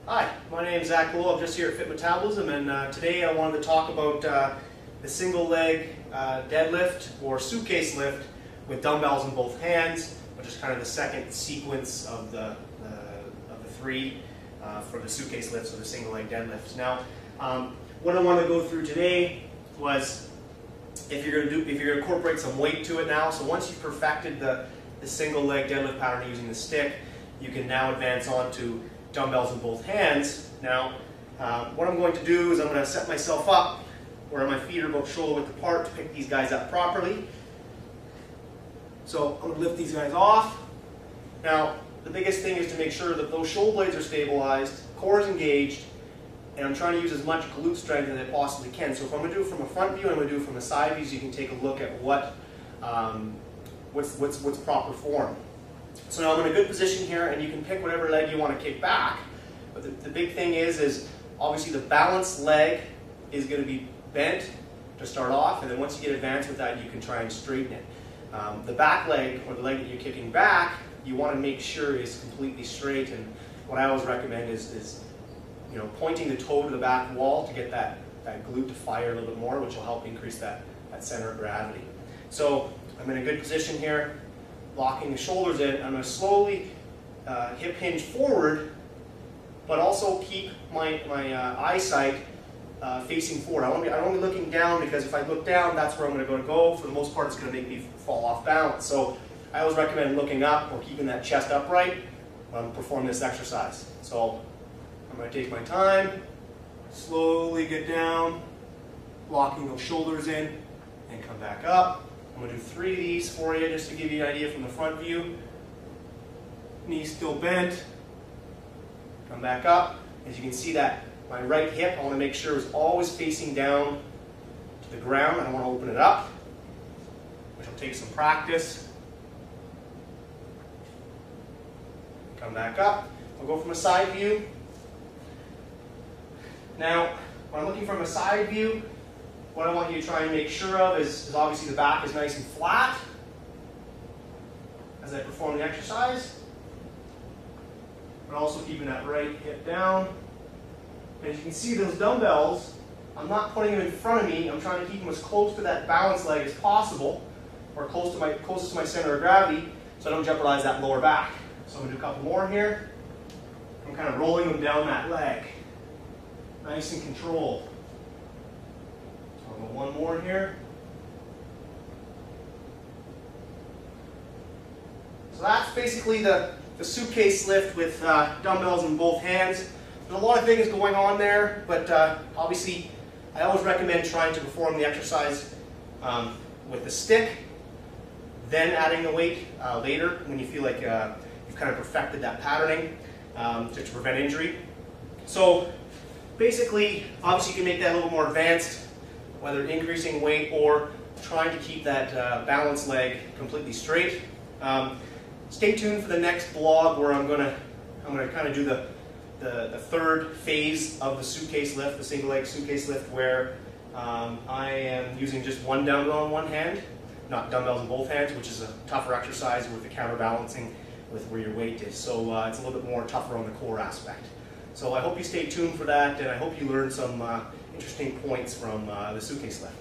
Hi, my name is Zach Lowe. I'm just here at FitMetabolism, and today I wanted to talk about the single leg deadlift or suitcase lift with dumbbells in both hands, which is kind of the second sequence of the three for the suitcase lifts or the single leg deadlifts. Now, what I want to go through today was if you're going to incorporate some weight to it now. So once you've perfected the single leg deadlift pattern using the stick, you can now advance on to dumbbells in both hands. Now, what I'm going to do is I'm going to set myself up where my feet are about shoulder width apart to pick these guys up properly. So I'm going to lift these guys off. Now, the biggest thing is to make sure that those shoulder blades are stabilized, core is engaged, and I'm trying to use as much glute strength as I possibly can. So if I'm going to do it from a front view and I'm going to do it from a side view, so you can take a look at what's proper form. So now I'm in a good position here, and you can pick whatever leg you want to kick back. But the big thing is obviously the balanced leg is going to be bent to start off, and then once you get advanced with that, you can try and straighten it. The back leg, or the leg that you're kicking back, you want to make sure is completely straight. And what I always recommend is pointing the toe to the back wall to get that glute to fire a little bit more, which will help increase that center of gravity. So I'm in a good position here, locking the shoulders in. I'm going to slowly hip hinge forward, but also keep my eyesight facing forward. I don't want to be looking down, because if I look down, that's where I'm going to go. For the most part, it's going to make me fall off balance. So I always recommend looking up or keeping that chest upright when I'm performing this exercise. So I'm going to take my time, slowly get down, locking those shoulders in, and come back up. I'm going to do 3 of these for you just to give you an idea from the front view. Knees still bent. Come back up. As you can see, that my right hip, I want to make sure is always facing down to the ground. I don't want to open it up, which will take some practice. Come back up. I'll go from a side view. Now, when I'm looking from a side view, what I want you to try and make sure of is obviously the back is nice and flat as I perform the exercise, but also keeping that right hip down. And as you can see, those dumbbells, I'm not putting them in front of me. I'm trying to keep them as close to that balance leg as possible, or closest to my center of gravity, so I don't jeopardize that lower back. So I'm going to do a couple more here. I'm kind of rolling them down that leg, nice and controlled. One more here. So that's basically the suitcase lift with dumbbells in both hands. There's a lot of things going on there, but obviously I always recommend trying to perform the exercise with the stick, then adding the weight later when you feel like you've kind of perfected that patterning to prevent injury. So basically, obviously you can make that a little more advanced, whether increasing weight or trying to keep that balanced leg completely straight. Stay tuned for the next blog, where I'm gonna kind of do the third phase of the suitcase lift, the single leg suitcase lift, where I am using just one dumbbell in one hand, not dumbbells in both hands, which is a tougher exercise with the counterbalancing with where your weight is. So it's a little bit more tougher on the core aspect. So I hope you stay tuned for that, and I hope you learned some interesting points from the suitcase lift.